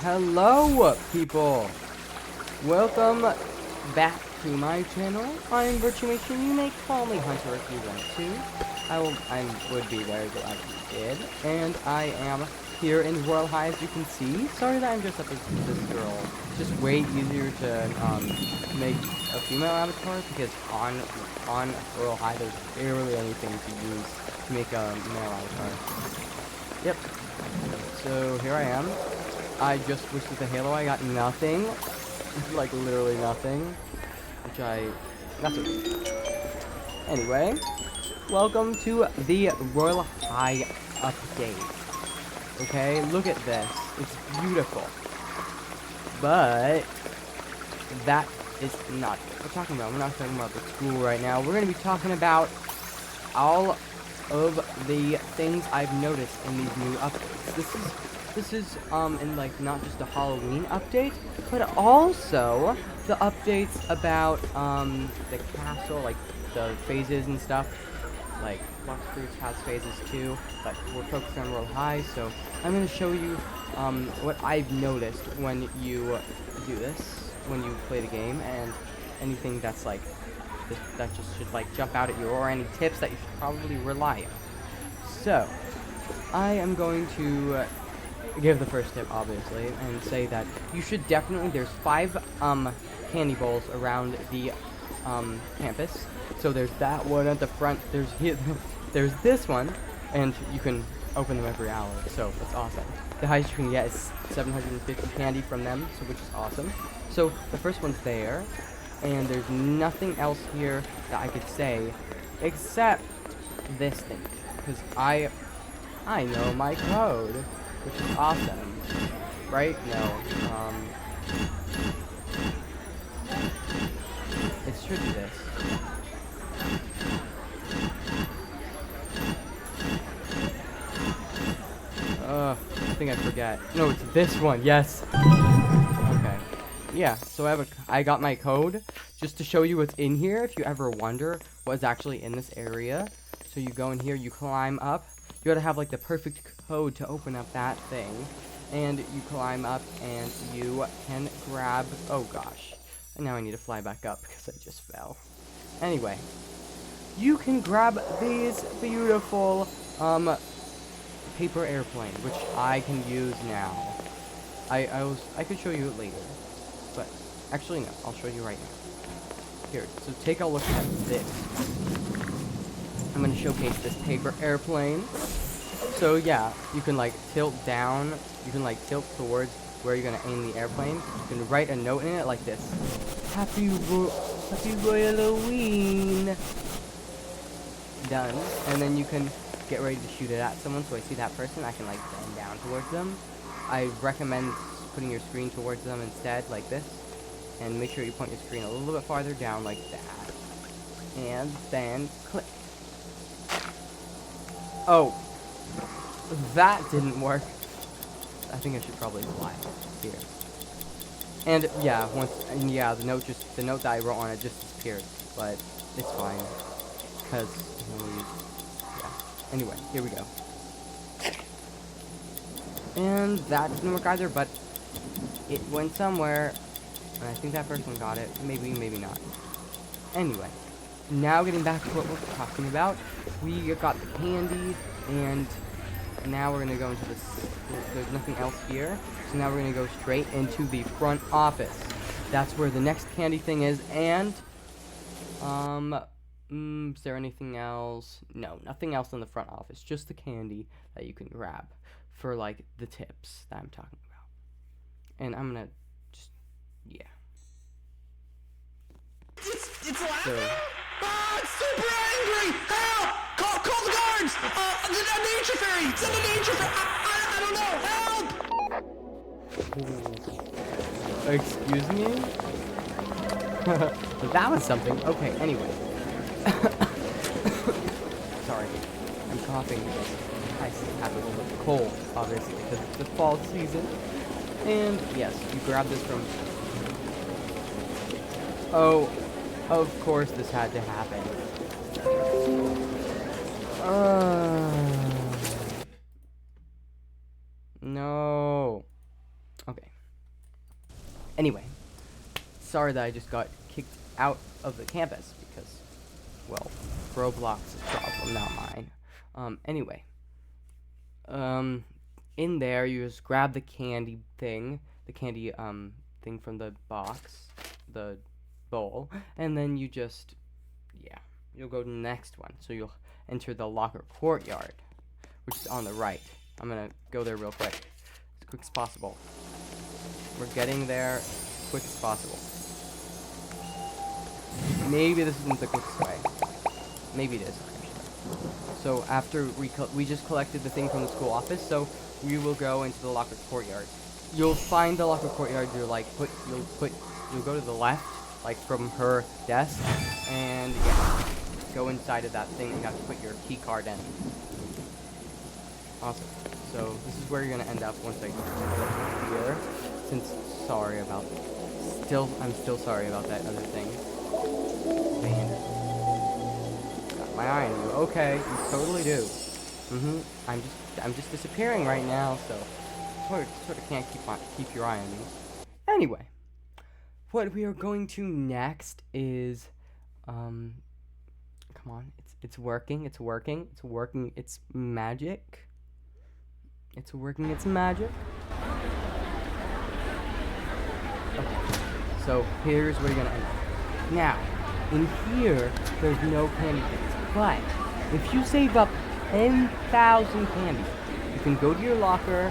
Hello, people! Welcome back to my channel. I'm Virtuation. You may call me Hunter if you want to. I would be very glad if you did. And I am here in Royal High, as you can see. Sorry that I'm dressed up as this girl. It's just way easier to make a female avatar because on Royal High there's barely anything to use to make a male avatar. Yep. So here I am. I just switched with the Halo. I got nothing. Like, literally nothing. That's okay. Anyway, welcome to the Royal High update. Okay, look at this. It's beautiful. But, that is not what we're talking about. We're not talking about the school right now. We're going to be talking about all of the things I've noticed in these new updates. This is in like not just a Halloween update, but also the updates about the castle, like the phases and stuff. Like Black Fruits has phases too, but we're focused on Royal High, so I'm gonna show you what I've noticed when you do this, when you play the game, and anything that's like that just should like jump out at you, or any tips that you should probably rely on. So I am going to give the first tip, obviously, and say that you should definitely, there's 5 candy bowls around the campus. So there's that one at the front, there's this one, and you can open them every hour, so that's awesome. The highest you can get is 750 candy from them, so which is awesome. So the first one's there, and there's nothing else here that I could say except this thing, because I know my code, which is awesome, right? No, it should be this. I think I forget. No, it's this one, yes. Okay. Yeah, so I got my code, just to show you what's in here, if you ever wonder what's actually in this area. So you go in here, you climb up. You gotta have like the perfect code to open up that thing, and you climb up and you can grab, oh gosh, and now I need to fly back up because I just fell. Anyway, you can grab these beautiful paper airplane, which I can use now. I could show you it later, but actually no, I'll show you right now. Here, so take a look at this. I'm going to showcase this paper airplane. So yeah, you can like tilt down, you can like tilt towards where you're going to aim the airplane. You can write a note in it like this. Happy ROYALAWEEN. Done. And then you can get ready to shoot it at someone. So I see that person, I can like bend down towards them. I recommend putting your screen towards them instead, like this. And make sure you point your screen a little bit farther down like that. And then click. Oh, that didn't work. I think I should probably fly here. And yeah, the note that I wrote on it just disappeared, but it's fine, cause yeah. Anyway, here we go. And that didn't work either, but it went somewhere, and I think that person got it. Maybe, maybe not. Anyway. Now getting back to what we're talking about, we got the candy, and now we're going to go into this, there's nothing else here, so now we're going to go straight into the front office. That's where the next candy thing is, and, is there anything else? No, nothing else in the front office, just the candy that you can grab for, like, the tips that I'm talking about. And I'm going to just, yeah. It's loud. So, Ah, it's super angry! Help! Call the guards! A nature fairy! Send a nature fairy! I don't know! Help! excuse me? That was something. Okay, anyway. Sorry. I'm coughing because I have a little bit of cold, obviously, because it's the fall season. And, yes, you grab this from... Oh, of course this had to happen. No. Okay. Anyway, sorry that I just got kicked out of the campus because, well, Roblox's problem, not mine. Anyway. In there, you just grab the candy thing, thing from the box, the bowl, and then you just, yeah, you'll go to the next one. So you'll enter the locker courtyard, which is on the right. I'm gonna go there real quick, as quick as possible. We're getting there as quick as possible. Maybe this isn't the quickest way. Maybe it is, actually. So after we just collected the thing from the school office, so we will go into the locker courtyard. You'll find the locker courtyard. You'll go to the left, like from her desk, and yeah, go inside of that thing. You have to put your key card in. Awesome. So this is where you're gonna end up once I get here. I'm still sorry about that other thing. Man. Got my eye on you. Okay, you totally do. I'm just disappearing right now, so sort of can't keep your eye on me. Anyway, what we are going to next is come on, it's working, it's magic. It's working, it's magic. Okay, so here's where you're gonna end up. Now, in here, there's no candy things, but if you save up 10,000 candy, you can go to your locker,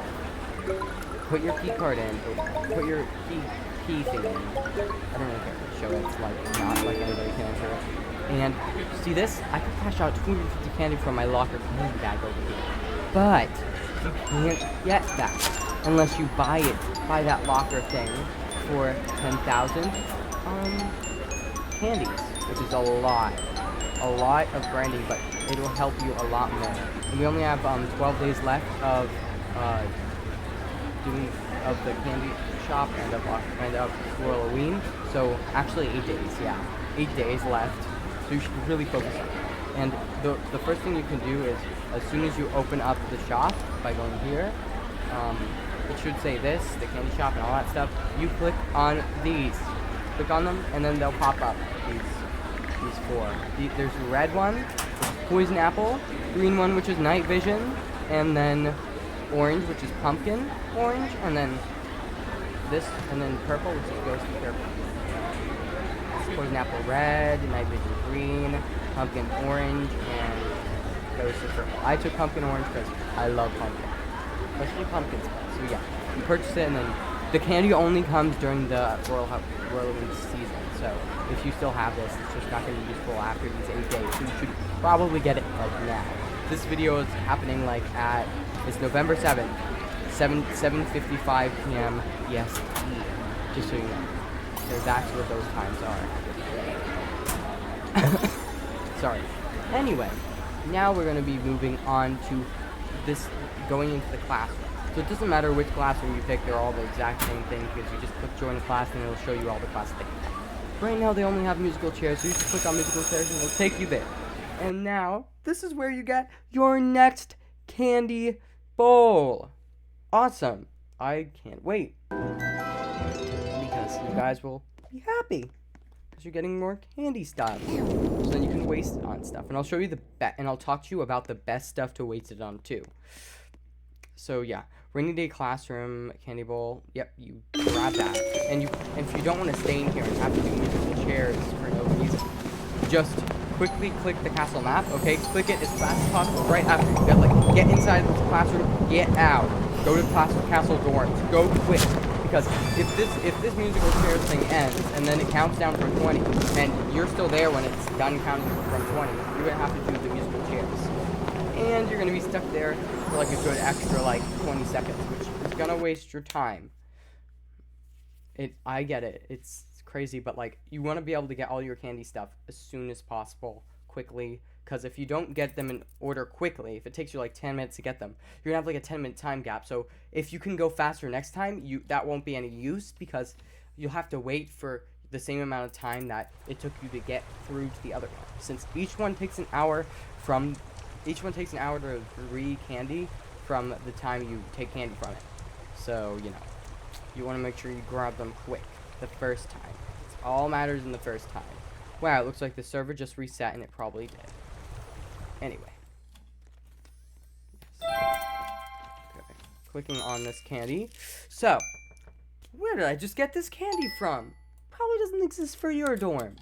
put your key card in, or put your key thing in. I don't really care to show it. It's like not like anybody can enter it. And see this? I can cash out 250 candy from my locker candy bag over here. But you can't get that unless you buy that locker thing for 10,000 candies, which is a lot of grinding, but it will help you a lot more. And we only have 12 days left of the candy shop and of ROYALAWEEN. So actually 8 days, yeah, 8 days left. So you should really focus on it. And the first thing you can do is, as soon as you open up the shop by going here, it should say this, the candy shop and all that stuff. You click on these, click on them, and then they'll pop up. These four. There's a red one, which is poison apple, green one, which is night vision, and then orange, which is pumpkin orange, and then this, and then purple, which is ghost purple. Poison apple red, night vision green, pumpkin orange, and ghost purple. I took pumpkin orange because I love pumpkin, especially pumpkin spice. So yeah, you purchase it, and then the candy only comes during the ROYALAWEEN season. So if you still have this, it's just not going to be useful after these 8 days. So you should probably get it like now. This video is happening like it's November 7th, 7:55 p.m. EST. Just so you know. So that's what those times are. Sorry. Anyway, now we're going to be moving on to this, going into the classroom. So it doesn't matter which classroom you pick, they're all the exact same thing, because you just click join class and it'll show you all the class things. Right now they only have musical chairs, so you just click on musical chairs and it'll take you there. And now, this is where you get your next candy bowl. Awesome. I can't wait. Because you guys will be happy. Because you're getting more candy stuff. So then you can waste it on stuff. And I'll show you and I'll talk to you about the best stuff to waste it on too. So yeah, rainy day classroom, candy bowl. Yep, you grab that. And if you don't want to stay in here and have to do musical chairs for no reason, just quickly click the castle map. Okay, click it as fast as possible. Right after you get inside the classroom, get out. Go to the castle dorms. Go quick. Because if this musical chairs thing ends and then it counts down from 20 and you're still there when it's done counting from 20, you're gonna have to do the musical chairs. And you're gonna be stuck there for like a good extra 20 seconds, which is gonna waste your time. I get it, it's crazy, but you want to be able to get all your candy stuff as soon as possible, quickly, because if you don't get them in order quickly, if it takes you 10 minutes to get them, you're gonna have a 10-minute time gap. So if you can go faster next time, that won't be any use, because you'll have to wait for the same amount of time that it took you to get through to the other one, since each one takes an hour to read candy from the time you take candy from it. So, you know, you want to make sure you grab them quick the first time. It's all matters in the first time. Wow, it looks like the server just reset, and it probably did. Anyway. Okay. Clicking on this candy. So, where did I just get this candy from? Probably doesn't exist for your dorm.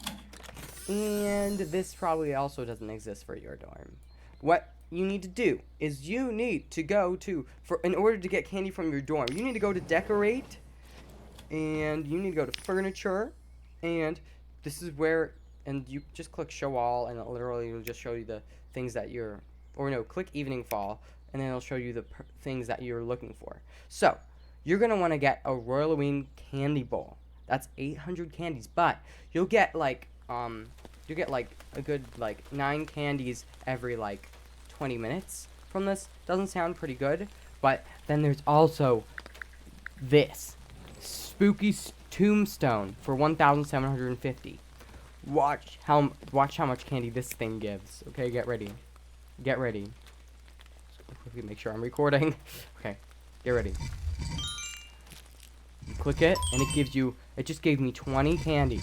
And this probably also doesn't exist for your dorm. What you need to do is you need to go to, in order to get candy from your dorm, you need to go to decorate, and you need to go to furniture, and this is where, and you just click show all, and it literally will just show you the things that you're, or no, click evening fall, and then it'll show you the things that you're looking for. So, you're going to want to get a ROYALAWEEN candy bowl. That's 800 candies, but you'll get like a good like 9 candies every like 20 minutes from this. Doesn't sound pretty good, but then there's also this spooky Tombstone for 1,750. Watch how much candy this thing gives. Okay, get ready. Get ready. Quickly make sure I'm recording. Okay, get ready. You click it, and it just gave me 20 candy.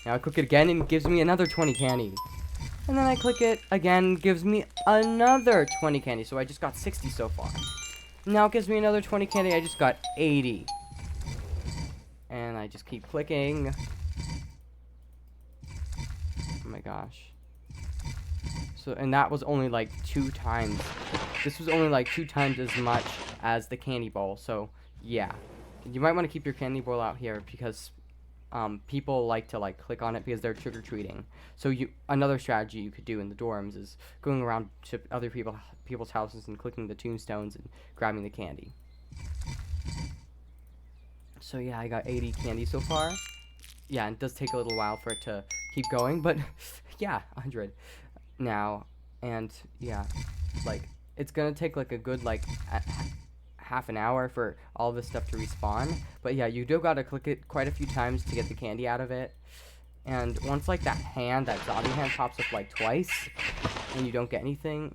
Now I click it again, and it gives me another 20 candy. And then I click it again, gives me another 20 candy. So I just got 60 so far. Now it gives me another 20 candy. I just got 80. And I just keep clicking. Oh my gosh. So, and that was only like 2 times. This was only like 2 times as much as the candy bowl. So, yeah. You might want to keep your candy bowl out here because people like to like click on it because they're trick-or-treating. So another strategy you could do in the dorms is going around to other people's houses and clicking the tombstones and grabbing the candy. So yeah, I got 80 candy so far. Yeah, it does take a little while for it to keep going, but yeah, 100 now. And yeah, like it's gonna take like a good like half an hour for all this stuff to respawn. But yeah, you do gotta click it quite a few times to get the candy out of it. And once like that zombie hand pops up like twice and you don't get anything,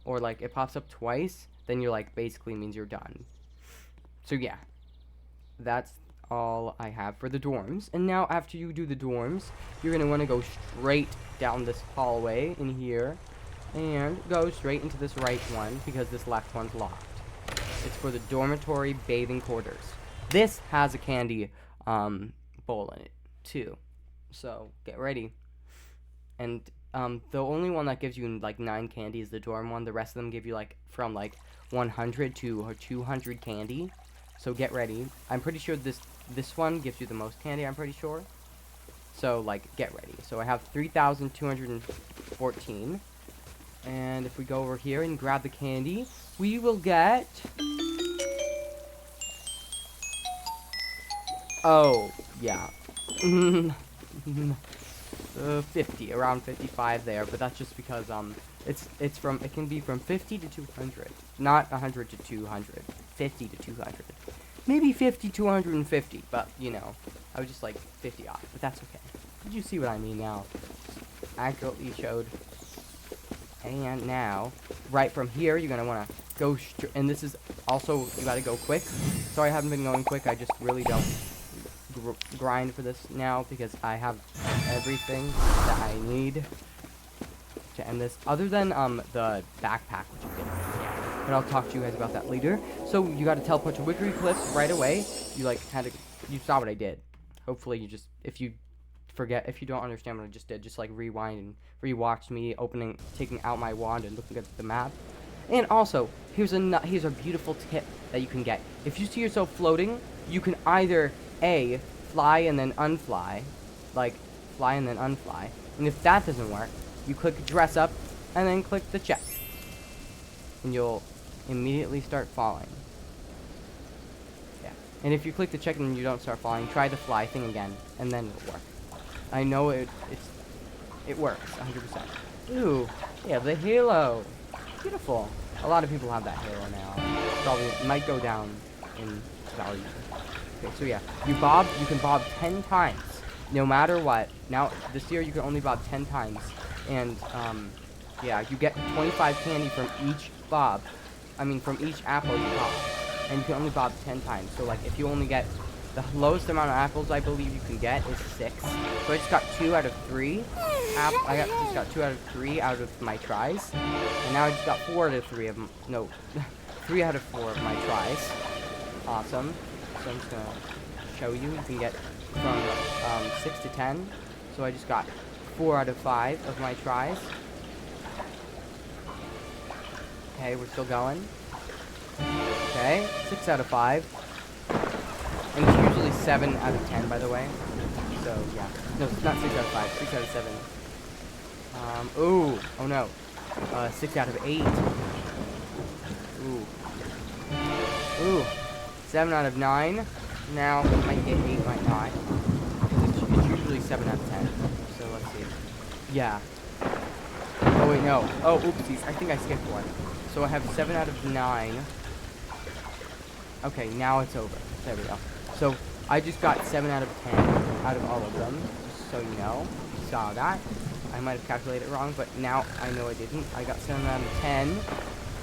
or like it pops up twice, then you're like basically means you're done. So yeah, that's all I have for the dorms. And now after you do the dorms, you're gonna want to go straight down this hallway in here and go straight into this right one because this left one's locked. It's for the dormitory bathing quarters. This has a candy bowl in it too, so get ready. And the only one that gives you like 9 candy is the dorm one. The rest of them give you like from like 100 to 200 candy. So get ready. I'm pretty sure this one gives you the most candy. I'm pretty sure. So like get ready. So I have 3,214. And if we go over here and grab the candy, we will get... Oh, yeah. 50, around 55 there, but that's just because, it can be from 50 to 200. Not 100 to 200. 50 to 200. Maybe 50 to 150, but, you know, I was just like 50 off, but that's okay. Did you see what I mean now? Accurately showed. And now, right from here, you're going to want to go and this is also, you got to go quick. Sorry I haven't been going quick, I just really don't grind for this now because I have everything that I need to end this, other than the backpack, which I didn't get. But I'll talk to you guys about that later. So you got to teleport to Wicker Cliffs right away. You like you saw what I did. Hopefully you just, if you don't understand what I just did, just like rewind and rewatch me taking out my wand and looking at the map. And also, here's a beautiful tip that you can get. If you see yourself floating, you can either A, fly and then unfly, like fly and then unfly. And if that doesn't work, you click dress up and then click the check. And you'll immediately start falling. Yeah. And if you click the check and you don't start falling, try the fly thing again, and then it'll work. I know it works 100%. Ooh, yeah, the halo. Beautiful. A lot of people have that halo now. Probably it might go down in value. Okay, so yeah, you can bob 10 times, no matter what. Now, this year you can only bob 10 times, and yeah, you get 25 candy from each bob. I mean, from each apple you pop. and you can only bob 10 times. So like if you only get the lowest amount of apples I believe you can get is 6. So I just got 2 out of 3. Just got 2 out of 3 out of my tries, and now I just got 4 out of 3 of no, 3 out of 4 of my tries. Awesome. So I'm just gonna show you. You can get from 6 to 10. So I just got 4 out of 5 of my tries. Okay, we're still going. Okay, 6 out of 5. And it's usually 7 out of 10, by the way. So, yeah. No, it's not 6 out of 5. 6 out of 7. Ooh. Oh, no. 6 out of 8. Ooh. Ooh. 7 out of 9. Now, it might get 8, might not. It's usually 7 out of 10. So, let's see. Yeah. Oh, wait, no. Oh, oopsies. I think I skipped one. So, I have 7 out of 9. Okay, now it's over. There we go. So, I just got 7 out of 10 out of all of them, just so you know. You saw that. I might have calculated it wrong, but now I know I didn't. I got 7 out of 10,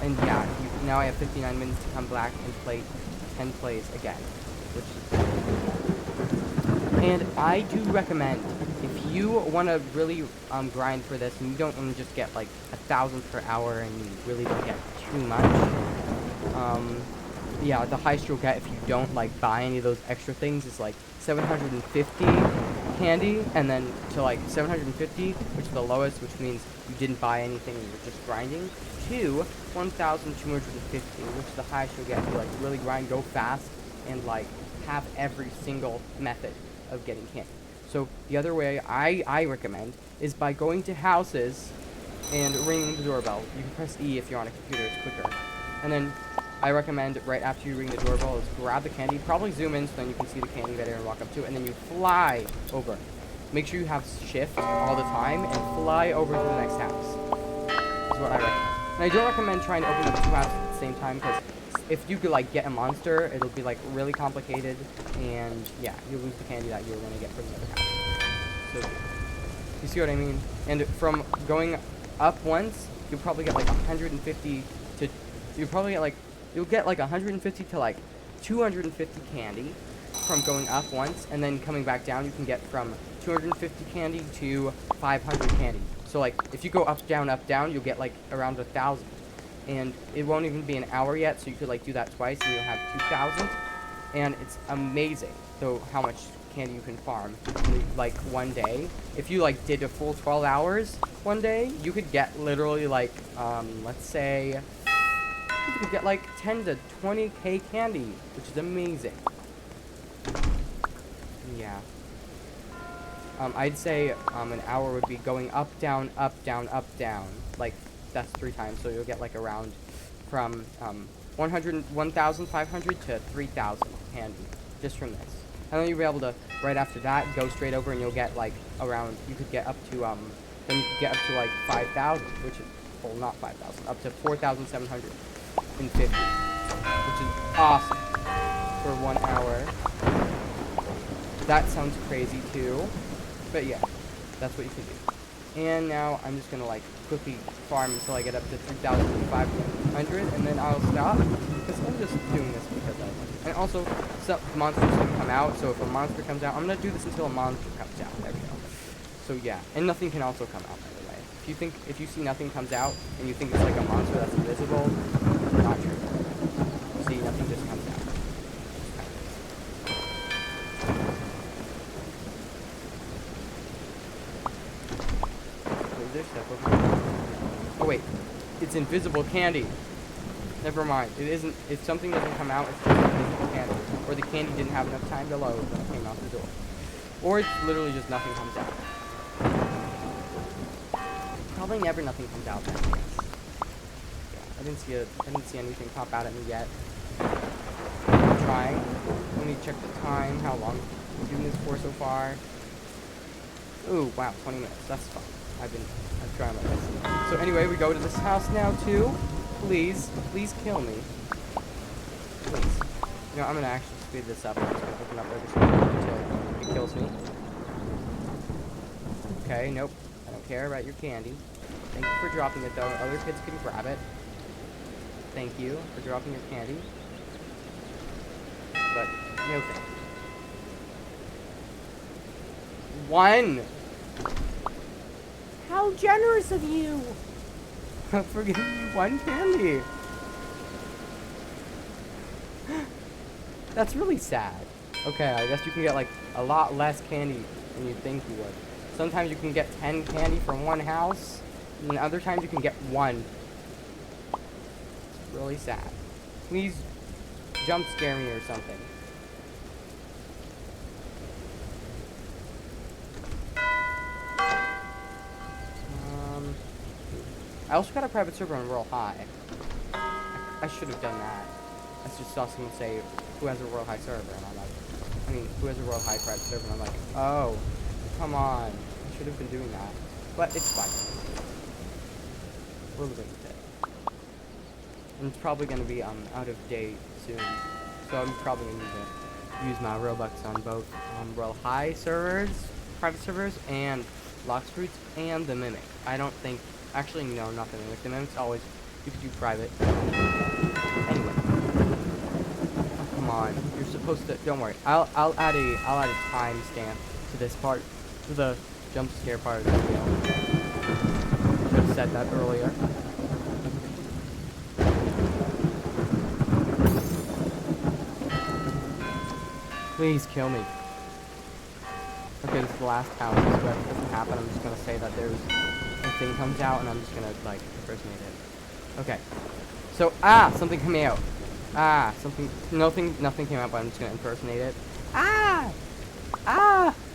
and yeah, now I have 59 minutes to come back and play 10 plays again. And I do recommend, if you want to really grind for this, and you don't want to just get like 1,000 per hour, and you really don't get too much, yeah, the highest you'll get if you don't like buy any of those extra things is like 750 candy, and then to like 750, which is the lowest, which means you didn't buy anything, you're just grinding, to 1,250, which is the highest you'll get if you like really grind, go fast, and like have every single method of getting candy. So the other way I recommend is by going to houses and ringing the doorbell. You can press E if you're on a computer, it's quicker. And then I recommend right after you ring the doorbell is grab the candy, probably zoom in so then you can see the candy better and walk up to it, and then you fly over. Make sure you have shift all the time and fly over to the next house. That's what I recommend. And I don't recommend trying to open up 2 houses at the same time, because if you could like get a monster, it'll be like really complicated, and yeah, you'll lose the candy that you were going to get from the other house. So you see what I mean? And from going up once, you'll probably get like 150 to, you'll get like 150 to like 250 candy from going up once, and then coming back down you can get from 250 candy to 500 candy. So like if you go up down, you'll get like around 1,000, and it won't even be an hour yet, so you could like do that twice and you'll have 2,000, and it's amazing though how much candy you can farm in like one day. If you like did a full 12 hours one day, you could get literally like let's say you could get like 10 to 20k candy, which is amazing. Yeah. I'd say an hour would be going up, down, up, down, up, down. Like, that's 3 times, so you'll get like around from 1,500 to 3,000 candy just from this. And then you'll be able to, right after that, go straight over and you'll get like around, you could get up to, then you could get up to like 5,000, which is, well, not 5,000, up to 4,750, which is awesome for 1 hour. That sounds crazy too, but yeah, that's what you can do. And now I'm just gonna like quickly farm until I get up to 3,500, and then I'll stop, because I'm just doing this because I want to. And also, some monsters can come out, so if a monster comes out, I'm gonna do this until a monster comes out. There we go. So yeah, and nothing can also come out, by the way. If you see nothing comes out, and you think it's like a monster that's invisible, not true. See, nothing just comes out. Oh wait, it's invisible candy. Never mind. It isn't. If something doesn't come out, it's just invisible candy, or the candy didn't have enough time to load when it came out the door, or it's literally just nothing comes out. Probably never nothing comes out then. Yeah, I didn't see anything pop out at me yet. I'm trying. Let me check the time. How long I'm doing this for so far? Ooh, wow, 20 minutes. That's fine. I'm trying my best. So anyway, we go to this house now too. Please kill me. Please. You know, I'm gonna actually speed this up. I'm just gonna open up every single one until it kills me. Okay, nope. I don't care about your candy. Thank you for dropping it though. Other kids can grab it. Thank you for dropping your candy. Okay. 1. How generous of you for giving me 1 candy. That's really sad. Okay, I guess you can get like a lot less candy than you think you would. Sometimes you can get 10 candy from 1 house, and other times you can get 1. It's really sad. Please jump scare me or something. I also got a private server on Royal High. I should have done that. I just saw someone say, who has a Royal High server? And I'm like, who has a Royal High private server? And I'm like, oh, come on. I should have been doing that. But it's fine. We're living with it. And it's probably going to be out of date soon. So I'm probably going to use my Robux on both Royal High servers, private servers, and Lox Fruits, and the Mimic. I don't think... Actually, no, not the Mimic. The Mimic's always... You could do private. Anyway. Oh, come on. You're supposed to... Don't worry. I'll add a timestamp to this part. To the jump scare part of the video. Should have said that earlier. Please kill me. Okay, this is the last house. So if it doesn't happen, I'm just gonna say that there's a thing comes out, and I'm just gonna like impersonate it. Okay. So something came out. Nothing came out, but I'm just gonna impersonate it.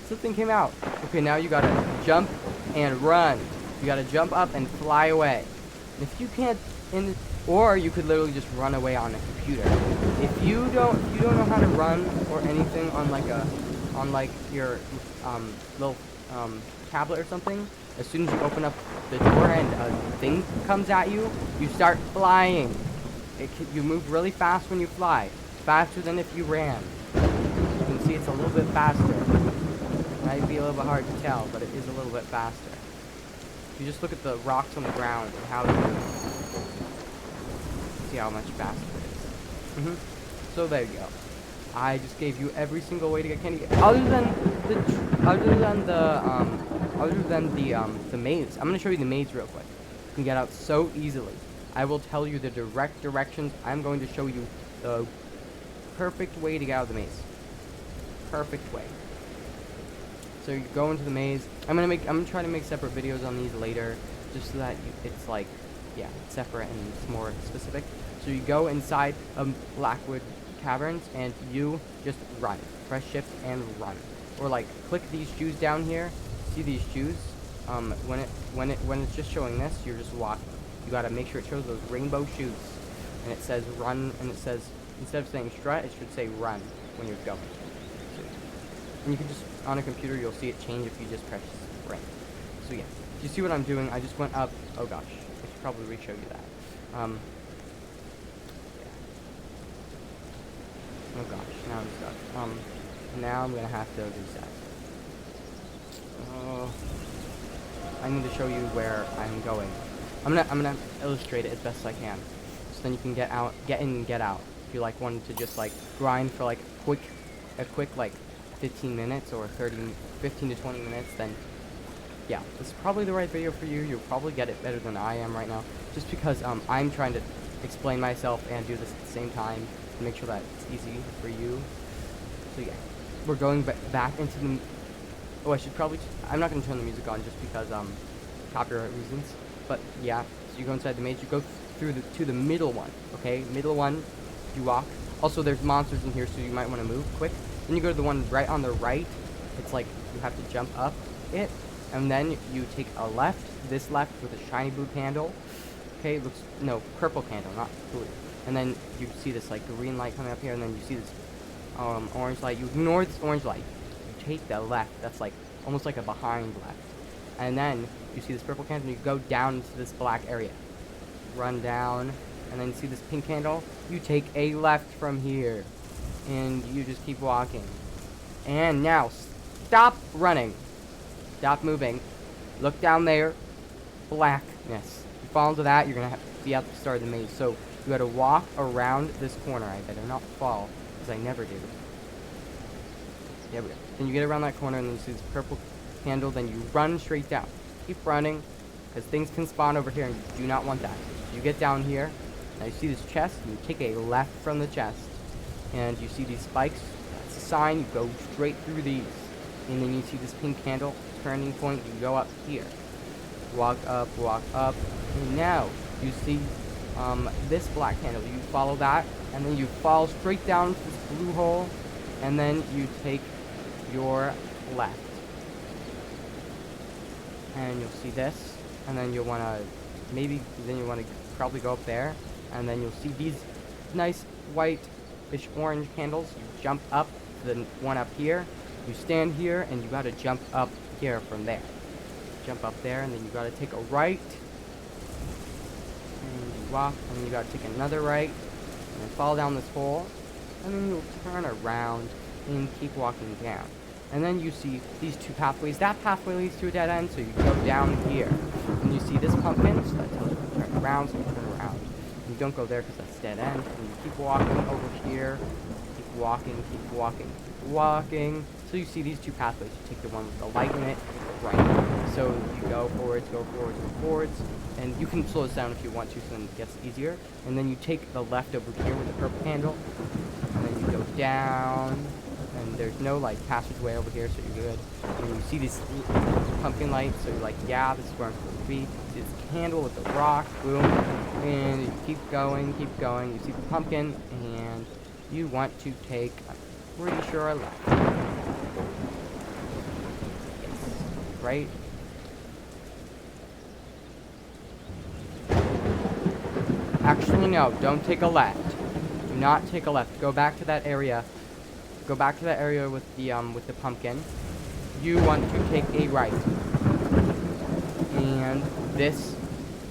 Something came out. Okay, now you gotta jump and run. You gotta jump up and fly away. And if you can't, or you could literally just run away on a computer. If you don't know how to run or anything on like your little tablet or something, as soon as you open up the door and a thing comes at you, you start flying. You move really fast when you fly, faster than if you ran. You can see it's a little bit faster. It might be a little bit hard to tell, but it is a little bit faster. You just look at the rocks on the ground and how they move. See how much faster it is. So there you go. I just gave you every single way to get candy, other than the maze. I'm gonna show you the maze real quick. You can get out so easily. I will tell you the direct directions. I'm going to show you the perfect way to get out of the maze. Perfect way. So you go into the maze. I'm gonna try to make separate videos on these later, just so that it's like, yeah, it's separate and it's more specific. So you go inside Blackwood caverns and you just run. Press shift and run. Or like click these shoes down here. See these shoes? When it's just showing this, you're just walking. You gotta make sure it shows those rainbow shoes. And it says run, and it says, instead of saying strut, it should say run when you're going. And you can just, on a computer, you'll see it change if you just press sprint. So yeah, you see what I'm doing? I just went up. Oh gosh, I should probably re-show you that. Yeah. Oh gosh, now I'm stuck. Now I'm gonna have to reset. Oh, I need to show you where I'm going. I'm gonna illustrate it as best I can, so then you can get in and get out. If you like wanted to just like grind for like a quick like 15 minutes or 15 to 20 minutes, then yeah, this is probably the right video for you. You'll probably get it better than I am right now, just because I'm trying to explain myself and do this at the same time to make sure that it's easy for you. So yeah, we're going back into the... Oh, I'm not going to turn the music on just because copyright reasons. But yeah, so you go inside the maze, you go through to the middle one, okay? Middle one, you walk. Also, there's monsters in here, so you might want to move quick. Then you go to the one right on the right. It's like you have to jump up it, and then you take a left, this left with a shiny blue candle. Okay, it looks, no, purple candle, not blue. And then you see this like green light coming up here, and then you see this orange light. You ignore this orange light. You take the left. That's like almost like a behind left. And then you see this purple candle, and you go down into this black area. Run down, and then you see this pink candle. You take a left from here, and you just keep walking. And now, stop running. Stop moving. Look down there. Blackness. You fall into that, you're gonna have to be at the start of the maze. So you gotta walk around this corner. I better not fall, because I never do. There we go. Then you get around that corner and then you see this purple handle, then you run straight down. Keep running, because things can spawn over here and you do not want that. You get down here, now you see this chest, and you take a left from the chest, and you see these spikes, that's a sign, you go straight through these. And then you see this pink handle, turning point, you go up here. Walk up, and now you see this black handle. You follow that, and then you fall straight down to this blue hole, and then you take your left. And you'll see this, and then you'll want to, probably go up there, and then you'll see these nice white-ish orange candles. You jump up to the one up here, you stand here, and you gotta jump up here from there. Jump up there, and then you gotta take a right, and you walk, and then you gotta take another right, and then fall down this hole, and then you'll turn around and keep walking down. And then you see these two pathways. That pathway leads to a dead end, so you go down here. And you see this pumpkin, so that tells you to turn around, so you turn around. And you don't go there because that's dead end. And you keep walking over here, keep walking. So you see these two pathways. You take the one with the light in it, right. So you go forwards, and you can slow this down if you want to, so then it gets easier. And then you take the left over here with the purple handle, and then you go down, and there's no like passageway over here, so you're good. And you see this pumpkin light, so you're like, yeah, this is where I'm supposed to be. See this candle with the rock, boom, and you keep going. You see the pumpkin, and you want to take, I'm pretty sure, a left. Yes, right? Actually, no, don't take a left. Do not take a left. Go back to that area. Go back to that area with the pumpkin. You want to take a right. And this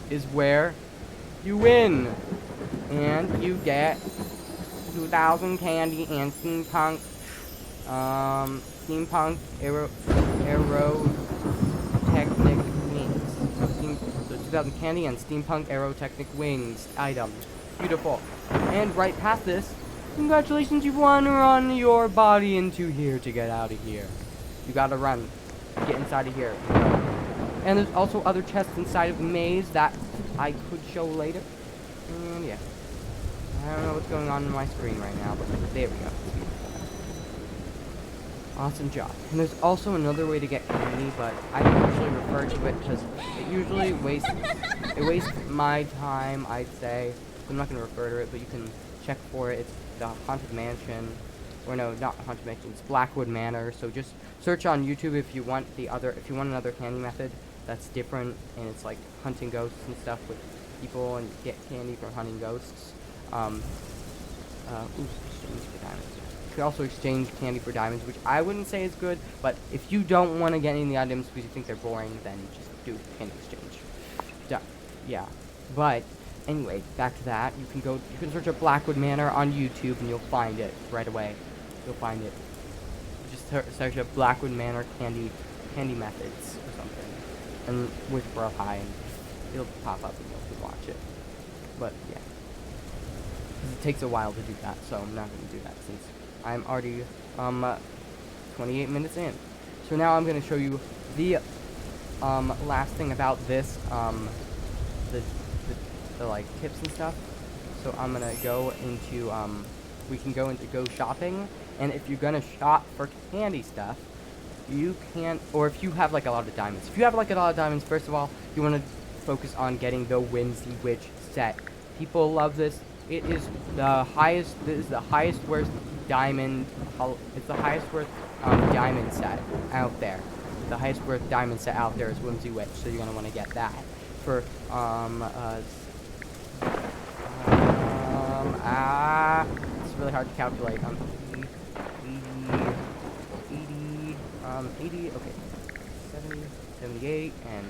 is where you win. And you get 2,000 candy and steampunk aerotechnic wings. So 2,000 candy and steampunk aerotechnic wings item. Beautiful. And right past this, congratulations, you want to run your body into here to get out of here. You gotta run. Get inside of here. And there's also other chests inside of the maze that I could show later. And yeah. I don't know what's going on my screen right now, but there we go. Awesome job. And there's also another way to get candy, but I don't usually refer to it because it usually wastes my time, I'd say. I'm not going to refer to it, but you can check for it. It's the Haunted Mansion, or no, not Haunted Mansion, it's Blackwood Manor. So just search on YouTube if you want another candy method that's different, and it's like hunting ghosts and stuff with people, and get candy from hunting ghosts. Exchange for diamonds. You can also exchange candy for diamonds, which I wouldn't say is good, but if you don't want to get any of the items because you think they're boring, then just do candy exchange. Yeah, but anyway, back to that. You can search up Blackwood Manor on YouTube and you'll find it right away. You'll find it. Just search up Blackwood Manor candy methods or something, and Wicker High, and it'll pop up and you'll can watch it. But yeah, it takes a while to do that, so I'm not going to do that since I'm already 28 minutes in. So now I'm going to show you the last thing about this, the like tips and stuff. So I'm gonna go into we can go into go shopping, and if you're gonna shop for candy stuff, you can, or if you have like a lot of diamonds. If you have like a lot of diamonds, first of all, you want to focus on getting the Whimsy Witch set. People love this. It is the highest. This is the highest worth diamond. It's the highest worth diamond set out there. The highest worth diamond set out there is Whimsy Witch. So you're gonna want to get that for it's really hard to calculate. 80, okay, 70, 78, and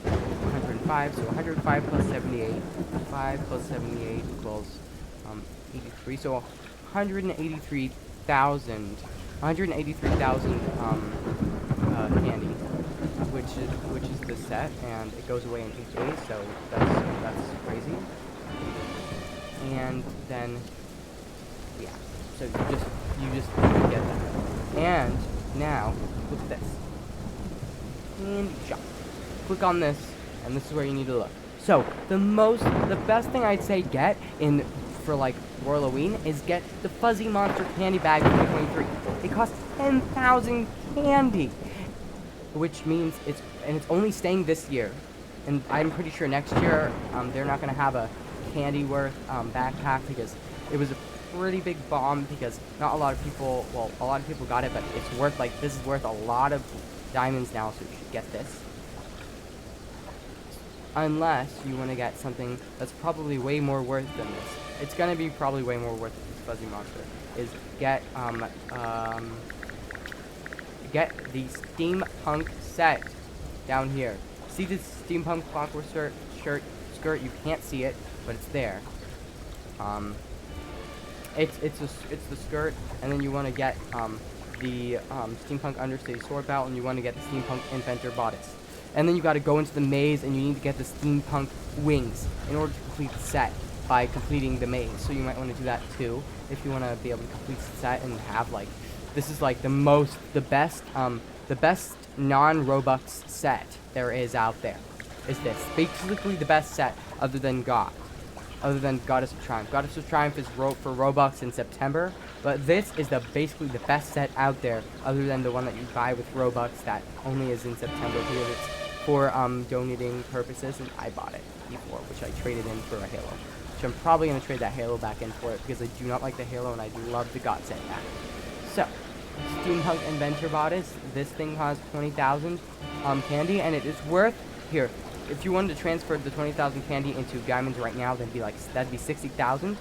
105, so 105 plus 78, 5 plus 78 equals 83, so 183,000 candy, which is the set, and it goes away in 8 days, so that's crazy. And then, yeah, so you just you just get that. And now, look at this. And shop. Click on this, and this is where you need to look. So, the best thing I'd say get for like ROYALAWEEN is get the Fuzzy Monster Candy Bag 2023. It costs 10,000 candy, which means it's only staying this year. And I'm pretty sure next year, they're not gonna have a candy worth backpack because it was a pretty big bomb because not a lot of people, well, a lot of people got it, but it's worth like, this is worth a lot of diamonds now, so you should get this. Unless you want to get something that's probably way more worth than this. It's gonna be probably way more worth than this Fuzzy Monster. Is get the steampunk set down here. See this steampunk clockwork skirt? You can't see it, but it's there. It's the skirt, and then you want to get the steampunk undersea sword belt, and you want to get the steampunk inventor bodice. And then you got to go into the maze, and you need to get the steampunk wings in order to complete the set by completing the maze. So you might want to do that too if you want to be able to complete the set and have like, this is like the best non-Robux set there is out there. Is this basically the best set other than Goddess of Triumph. Goddess of Triumph is for Robux in September, but this is basically the best set out there other than the one that you buy with Robux that only is in September because it's for donating purposes, and I bought it before, which I traded in for a Halo, which I'm probably going to trade that Halo back in for it because I do not like the Halo and I love the God set back. So, Steampunk Inventor Bodice, this thing costs 20,000 candy, and it is worth, here, if you wanted to transfer the 20,000 candy into diamonds right now, that'd be 60,000.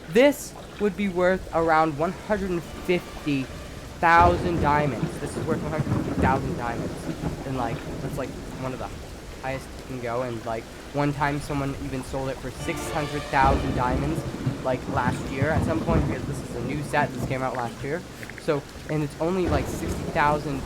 This would be worth around 150,000 diamonds. This is worth 150,000 diamonds. And like, that's like one of the highest you can go. And like, one time someone even sold it for 600,000 diamonds, like last year at some point, because this is a new set. This came out last year. So, and it's only like 60,000.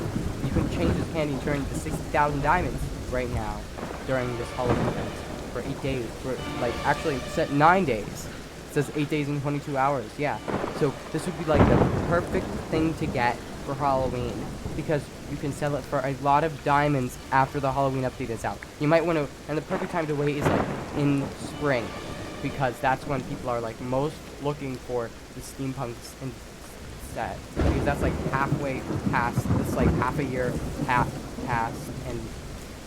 You can change this candy and turn it into 60,000 diamonds right now during this Halloween event for 8 days. For like, actually, it's set 9 days. It says 8 days and 22 hours. Yeah. So this would be like the perfect thing to get for Halloween because you can sell it for a lot of diamonds after the Halloween update is out. You might want to, and the perfect time to wait is like in spring because that's when people are like most looking for the steampunks in set because that's like halfway past. It's like half a year past, and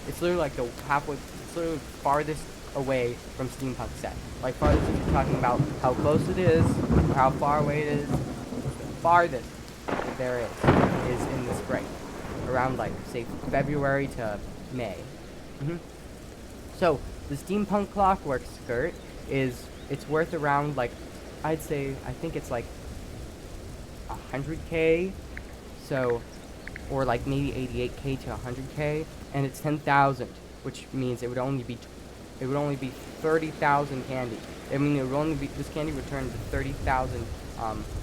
it's literally like the halfway. It's literally farthest away from steampunk set. Like farthest, if you're talking about how close it is or how far away it is. The farthest that there is in the spring, around like say February to May. So the steampunk clockwork skirt it's worth around like I think it's like 100k, so or like maybe 88k to 100k, and it's 10,000, which means it would only be 30,000 candy. I mean, it would only be this candy would turn into 30,000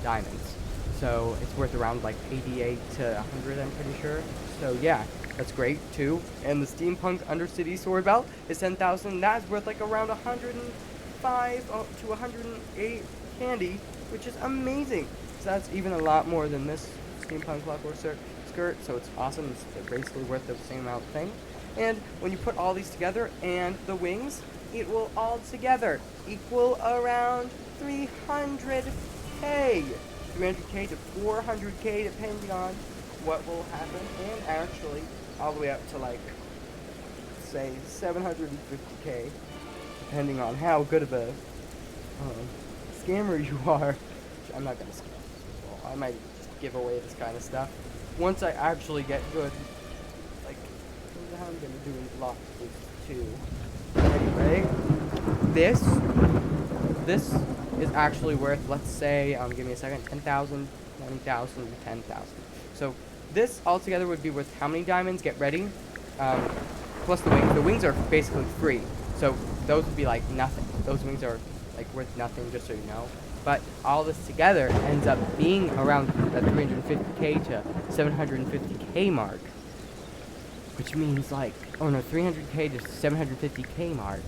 diamonds. So it's worth around like 88 to 100, I'm pretty sure. So yeah, that's great too. And the steampunk undercity sword belt is 10,000. That's worth like around 105 to 108 candy, which is amazing. So that's even a lot more than this steampunk clockwork skirt. So it's awesome. It's basically worth the same amount of thing. And when you put all these together and the wings, it will all together equal around 300k. 300k to 400k depending on what will happen, and actually all the way up to like say 750k depending on how good of a scammer you are. Which I'm not gonna scam. Well, I might just give away this kind of stuff once I actually get good. Like, how I'm gonna do in Block too. Anyway, this is actually worth, let's say, give me a second, 10,000, 20,000, 10,000. So this altogether would be worth how many diamonds? Get ready. Plus the wings. The wings are basically free, so those would be like nothing. Those wings are like worth nothing, just so you know. But all this together ends up being around the 350k to 750k mark, which means like, oh no, 300k to 750k mark,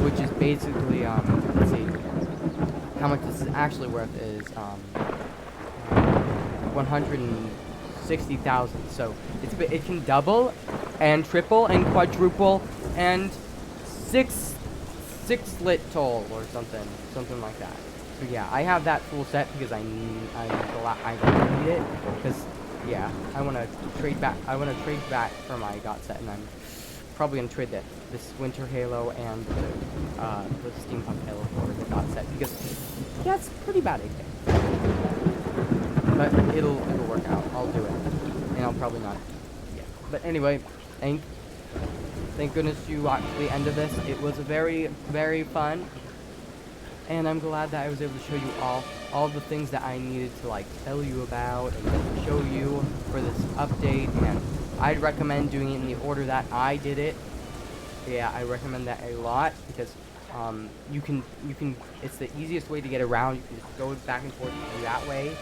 which is basically let's see. How much this is actually worth is 160,000. So it can double and triple and quadruple and six-lit toll or something like that. So yeah, I have that full set because I need it because yeah, I want to trade back. I want to trade back for my got set, and I'm probably gonna trade this winter halo and the steampunk halo for the got set because yeah, it's pretty bad, I think. But it'll work out. I'll do it, and I'll probably not. Yeah. But anyway, thank goodness you watched the end of this. It was very fun, and I'm glad that I was able to show you all the things that I needed to like tell you about and show you for this update. And I'd recommend doing it in the order that I did it. Yeah, I recommend that a lot because you can it's the easiest way to get around. You can just go back and forth that way,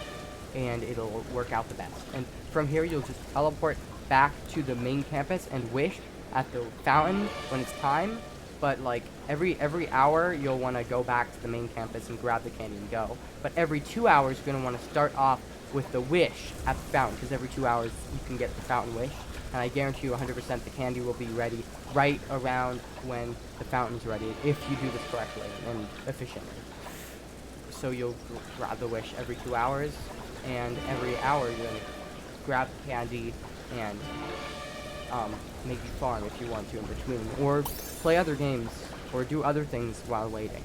and it'll work out the best. And from here, you'll just teleport back to the main campus and wish at the fountain when it's time. But like every hour, you'll want to go back to the main campus and grab the candy and go. But every 2 hours, you're gonna want to start off with the wish at the fountain because every 2 hours you can get the fountain wish. And I guarantee you 100% the candy will be ready right around when the fountain's ready if you do this correctly and efficiently. So you'll grab the wish every 2 hours, and every hour you're gonna grab the candy and maybe farm if you want to in between, or play other games or do other things while waiting.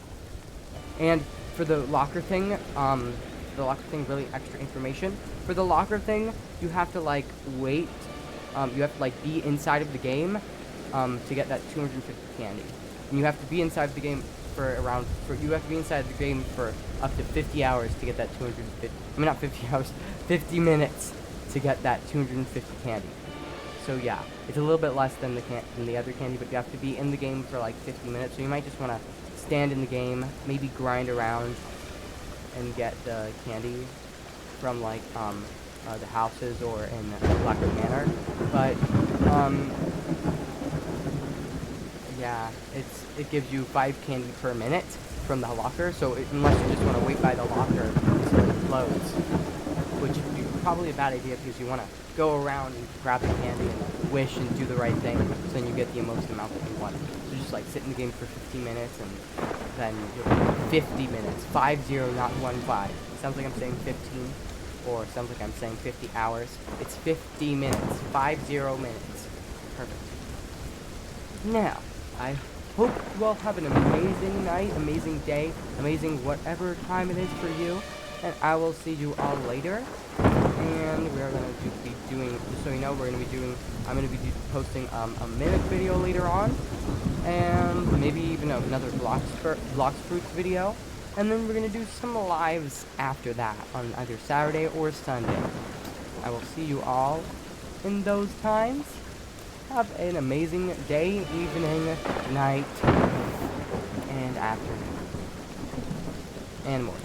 And for the locker thing, really extra information. For the locker thing, you have to like wait. You have to like be inside of the game to get that 250 candy. And you have to be inside the game for you have to be inside the game for up to 50 hours to get that 250. I mean, not 50 hours, 50 minutes to get that 250 candy. So yeah, it's a little bit less than the other candy, but you have to be in the game for like 50 minutes. So you might just want to stand in the game, maybe grind around, and get the candy from like the houses or in Blackwood Manor. But yeah, it gives you 5 candy per minute from the locker. So unless you just want to wait by the locker until it loads, which would be probably a bad idea because you want to go around and grab the candy and wish and do the right thing, so then you get the most amount that you want. So just like sit in the game for 15 minutes and then you'll 50 minutes, 50, not 15. It sounds like I'm saying 15, or it sounds like I'm saying 50 hours. It's 50 minutes, 50 minutes. Perfect. Now, I hope you all have an amazing night, amazing day, amazing whatever time it is for you, and I will see you all later. And we're going to be doing, just so you know, I'm going to be posting a minute video later on, and maybe even another Blox Fruits video, and then we're going to do some lives after that on either Saturday or Sunday. I will see you all in those times. Have an amazing day, evening, night, and afternoon, and morning.